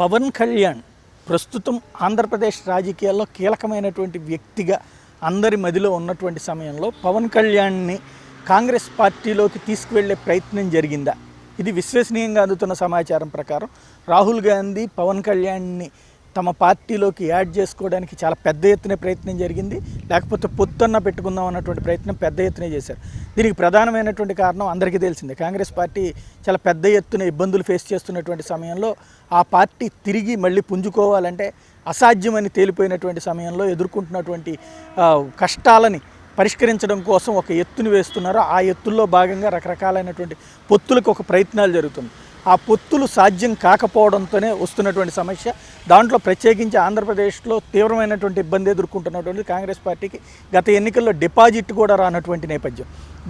పవన్ కళ్యాణ్ ప్రస్తుతం ఆంధ్రప్రదేశ్ రాజకీయాల్లో కీలకమైనటువంటి వ్యక్తిగా అందరి మదిలో ఉన్నటువంటి సమయంలో పవన్ కళ్యాణ్ని కాంగ్రెస్ పార్టీలోకి తీసుకువెళ్లే ప్రయత్నం జరిగిందా? ఇది విశ్వసనీయంగా అందుతున్న సమాచారం ప్రకారం రాహుల్ గాంధీ పవన్ కళ్యాణ్ని తమ పార్టీలోకి యాడ్ చేసుకోవడానికి చాలా పెద్ద ఎత్తున ప్రయత్నం జరిగింది. లేకపోతే పొత్తన్న పెట్టుకుందాం అన్నటువంటి ప్రయత్నం పెద్ద ఎత్తునే చేశారు. దీనికి ప్రధానమైనటువంటి కారణం అందరికీ తెలిసిందే. కాంగ్రెస్ పార్టీ చాలా పెద్ద ఎత్తున ఇబ్బందులు ఫేస్ చేస్తున్నటువంటి సమయంలో ఆ పార్టీ తిరిగి మళ్ళీ పుంజుకోవాలంటే అసాధ్యమని తేలిపోయినటువంటి సమయంలో ఎదుర్కొంటున్నటువంటి కష్టాలని పరిష్కరించడం కోసం ఒక ఎత్తుని వేస్తున్నారు. ఆ ఎత్తుల్లో భాగంగా రకరకాలైనటువంటి పొత్తులకు ఒక ప్రయత్నాలు జరుగుతుంది. ఆ పొత్తులు సాధ్యం కాకపోవడంతోనే వస్తున్నటువంటి సమస్య. దాంట్లో ప్రత్యేకించి ఆంధ్రప్రదేశ్లో తీవ్రమైనటువంటి ఇబ్బంది ఎదుర్కొంటున్నటువంటి కాంగ్రెస్ పార్టీకి గత ఎన్నికల్లో డిపాజిట్ కూడా రానటువంటి నేపథ్యం.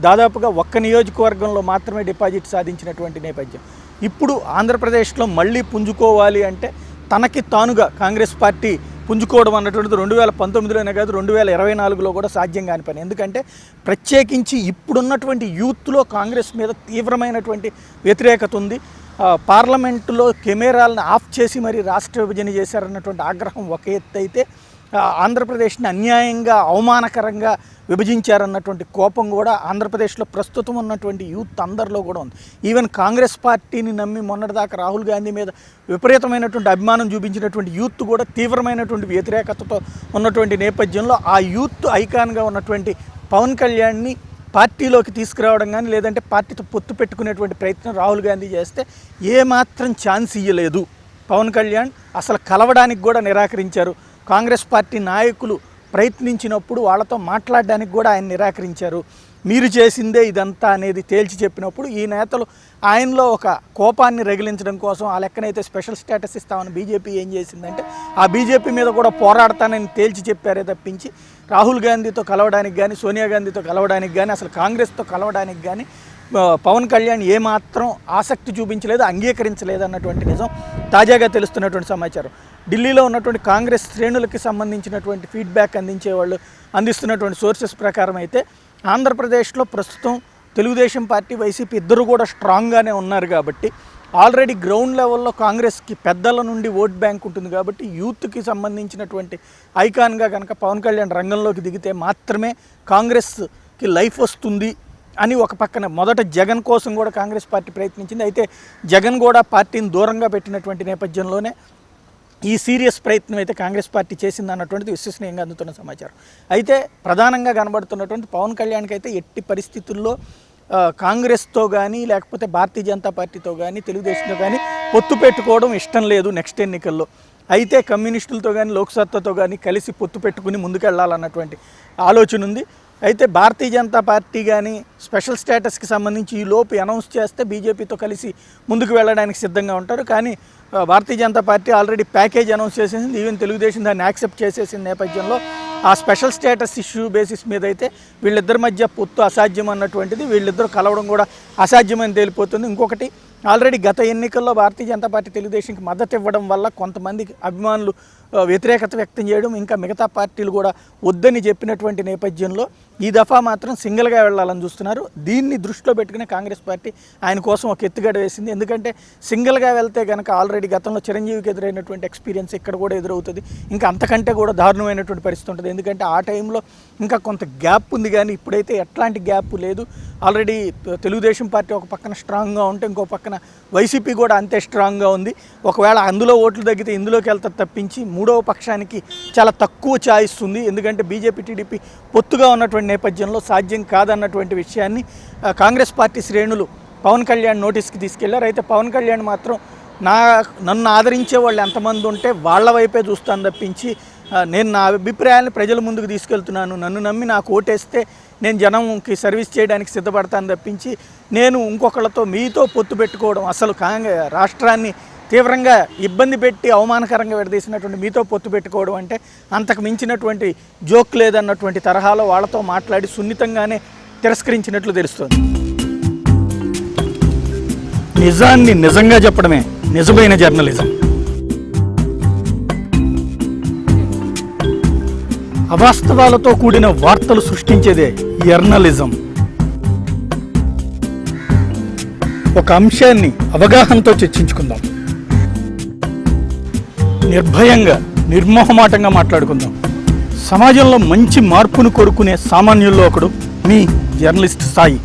దాదాపుగా ఒక్క నియోజకవర్గంలో మాత్రమే డిపాజిట్ సాధించినటువంటి నేపథ్యం. ఇప్పుడు ఆంధ్రప్రదేశ్లో మళ్ళీ పుంజుకోవాలి అంటే తనకి తానుగా కాంగ్రెస్ పార్టీ పుంజుకోవడం అన్నటువంటిది 2019లోనే కాదు 2024లో కూడా సాధ్యం కాని పని. ఎందుకంటే ప్రత్యేకించి ఇప్పుడున్నటువంటి యూత్లో కాంగ్రెస్ మీద తీవ్రమైనటువంటి వ్యతిరేకత ఉంది. పార్లమెంటులో కెమెరాలను ఆఫ్ చేసి మరి రాష్ట్ర విభజన చేశారన్నటువంటి ఆగ్రహం ఒక ఎత్తు అయితే, ఆంధ్రప్రదేశ్ని అన్యాయంగా అవమానకరంగా విభజించారన్నటువంటి కోపం కూడా ఆంధ్రప్రదేశ్లో ప్రస్తుతం ఉన్నటువంటి యూత్ అందరిలో కూడా ఉంది. ఈవెన్ కాంగ్రెస్ పార్టీని నమ్మి మొన్నటిదాకా రాహుల్ గాంధీ మీద విపరీతమైనటువంటి అభిమానం చూపించినటువంటి యూత్ కూడా తీవ్రమైనటువంటి వ్యతిరేకతతో ఉన్నటువంటి నేపథ్యంలో ఆ యూత్ ఐకాన్గా ఉన్నటువంటి పవన్ కళ్యాణ్ని పార్టీలోకి తీసుకురావడం కానీ లేదంటే పార్టీతో పొత్తు పెట్టుకునేటువంటి ప్రయత్నం రాహుల్ గాంధీ చేస్తే ఏమాత్రం ఛాన్స్ ఇవ్వలేదు. పవన్ కళ్యాణ్ అసలు కలవడానికి కూడా నిరాకరించారు. కాంగ్రెస్ పార్టీ నాయకులు ప్రయత్నించినప్పుడు వాళ్ళతో మాట్లాడడానికి కూడా ఆయన నిరాకరించారు. మీరు చేసిందే ఇదంతా అనేది తేల్చి చెప్పినప్పుడు ఈ నేతలు ఆయనలో ఒక కోపాన్ని రగిలించడం కోసం ఆ లెక్కనైతే స్పెషల్ స్టేటస్ ఇస్తామని బీజేపీ ఏం చేసిందంటే ఆ బీజేపీ మీద కూడా పోరాడతానని తేల్చి చెప్పారే తప్పించి రాహుల్ గాంధీతో కలవడానికి కానీ సోనియా గాంధీతో కలవడానికి కానీ అసలు కాంగ్రెస్తో కలవడానికి కానీ పవన్ కళ్యాణ్ ఏమాత్రం ఆసక్తి చూపించలేదు, అంగీకరించలేదు అన్నటువంటి నిజం తాజాగా తెలుస్తున్నటువంటి సమాచారం. ఢిల్లీలో ఉన్నటువంటి కాంగ్రెస్ శ్రేణులకి సంబంధించినటువంటి ఫీడ్బ్యాక్ అందించేవాళ్ళు అందిస్తున్నటువంటి సోర్సెస్ ప్రకారం అయితే ఆంధ్రప్రదేశ్లో ప్రస్తుతం తెలుగుదేశం పార్టీ వైసీపీ ఇద్దరు కూడా స్ట్రాంగ్గానే ఉన్నారు కాబట్టి ఆల్రెడీ గ్రౌండ్ లెవెల్లో కాంగ్రెస్కి పెద్దల నుండి ఓట్ బ్యాంక్ ఉంటుంది కాబట్టి యూత్కి సంబంధించినటువంటి ఐకాన్గా కనుక పవన్ కళ్యాణ్ రంగంలోకి దిగితే మాత్రమే కాంగ్రెస్కి లైఫ్ వస్తుంది అని ఒక పక్కన మొదట జగన్ కోసం కూడా కాంగ్రెస్ పార్టీ ప్రయత్నించింది. అయితే జగన్ కూడా పార్టీని దూరంగా పెట్టినటువంటి నేపథ్యంలోనే ఈ సీరియస్ ప్రయత్నం అయితే కాంగ్రెస్ పార్టీ చేసింది అన్నటువంటిది విశ్వసనీయంగా అందుతున్న సమాచారం. అయితే ప్రధానంగా కనబడుతున్నటువంటి పవన్ కళ్యాణ్కి అయితే ఎట్టి పరిస్థితుల్లో కాంగ్రెస్తో కానీ లేకపోతే భారతీయ జనతా పార్టీతో కానీ తెలుగుదేశంతో కానీ పొత్తు పెట్టుకోవడం ఇష్టం లేదు నెక్స్ట్ ఎన్నికల్లో. అయితే కమ్యూనిస్టులతో కానీ లోక్సత్తాతో కానీ కలిసి పొత్తు పెట్టుకుని ముందుకెళ్లాలన్నటువంటి ఆలోచన ఉంది. అయితే భారతీయ జనతా పార్టీ కానీ స్పెషల్ స్టేటస్కి సంబంధించి ఈ లోపు అనౌన్స్ చేస్తే బీజేపీతో కలిసి ముందుకు వెళ్ళడానికి సిద్ధంగా ఉంటారు. కానీ Bharatiya Janata Party already package announce చేసేసింది. ఈవెన్ తెలుగుదేశం దాన్ని యాక్సెప్ట్ చేసేసిన నేపథ్యంలో ఆ స్పెషల్ స్టేటస్ ఇష్యూ బేసిస్ మీద అయితే వీళ్ళిద్దరి మధ్య పొత్తు అసాధ్యం అన్నటువంటిది, వీళ్ళిద్దరూ కలవడం కూడా అసాధ్యమని తేలిపోతుంది. ఇంకొకటి ఆల్రెడీ గత ఎన్నికల్లో భారతీయ జనతా పార్టీ తెలుగుదేశంకి మద్దతు ఇవ్వడం వల్ల కొంతమంది అభిమానులు వ్యతిరేకత వ్యక్తం చేయడం, ఇంకా మిగతా పార్టీలు కూడా వద్దని చెప్పినటువంటి నేపథ్యంలో ఈ దఫా మాత్రం సింగిల్గా వెళ్ళాలని చూస్తున్నారు. దీన్ని దృష్టిలో పెట్టుకుని కాంగ్రెస్ పార్టీ ఆయన కోసం ఒక ఎత్తుగడ వేసింది. ఎందుకంటే సింగిల్గా వెళ్తే కనుక ఆల్రెడీ గతంలో చిరంజీవికి ఎదురైనటువంటి ఎక్స్పీరియన్స్ ఇక్కడ కూడా ఎదురవుతుంది. ఇంకా అంతకంటే కూడా దారుణమైనటువంటి పరిస్థితి ఉంటుంది. ఎందుకంటే ఆ టైంలో ఇంకా కొంత గ్యాప్ ఉంది, కానీ ఇప్పుడైతే ఎట్లాంటి గ్యాప్ లేదు. ఆల్రెడీ తెలుగుదేశం పార్టీ ఒక పక్కన స్ట్రాంగ్గా ఉంటే ఇంకో పక్కన వైసీపీ కూడా అంతే స్ట్రాంగ్గా ఉంది. ఒకవేళ అందులో ఓట్లు తగ్గితే ఇందులోకి వెళ్తారు తప్పించి మూడవ పక్షానికి చాలా తక్కువ ఛాయిస్ ఉంది. ఎందుకంటే బీజేపీ టీడీపీ పొత్తుగా ఉన్నటువంటి నేపథ్యంలో సాధ్యం కాదన్నటువంటి విషయాన్ని కాంగ్రెస్ పార్టీ శ్రేణులు పవన్ కళ్యాణ్ నోటీస్కి తీసుకెళ్లారు. అయితే పవన్ కళ్యాణ్ మాత్రం నన్ను ఆదరించే వాళ్ళు ఎంతమంది ఉంటే వాళ్ళ వైపే చూస్తాను తప్పించి నేను నా అభిప్రాయాన్ని ప్రజల ముందుకు తీసుకెళ్తున్నాను, నన్ను నమ్మి నాకు ఓటేస్తే నేను జనంకి సర్వీస్ చేయడానికి సిద్ధపడతాను తప్పించి నేను ఇంకొకళ్ళతో మీతో పొత్తు పెట్టుకోవడం అసలు రాష్ట్రాన్ని తీవ్రంగా ఇబ్బంది పెట్టి అవమానకరంగా విడదీసినటువంటి మీతో పొత్తు పెట్టుకోవడం అంటే అంతకు మించినటువంటి జోక్ లేదన్నటువంటి తరహాలో వాళ్ళతో మాట్లాడి సున్నితంగానే తిరస్కరించినట్లు తెలుస్తోంది. నిజాన్ని నిజంగా చెప్పడమే నిజమైన జర్నలిజం. అవాస్తవాలతో కూడిన వార్తలు సృష్టించేదే జర్నలిజం. ఒక అంశాన్ని అవగాహనతో చర్చించుకుందాం. నిర్భయంగా నిర్మోహమాటంగా మాట్లాడుకుందాం. సమాజంలో మంచి మార్పును కోరుకునే సామాన్యుల్లో ఒకడు మీ జర్నలిస్ట్ సాయి.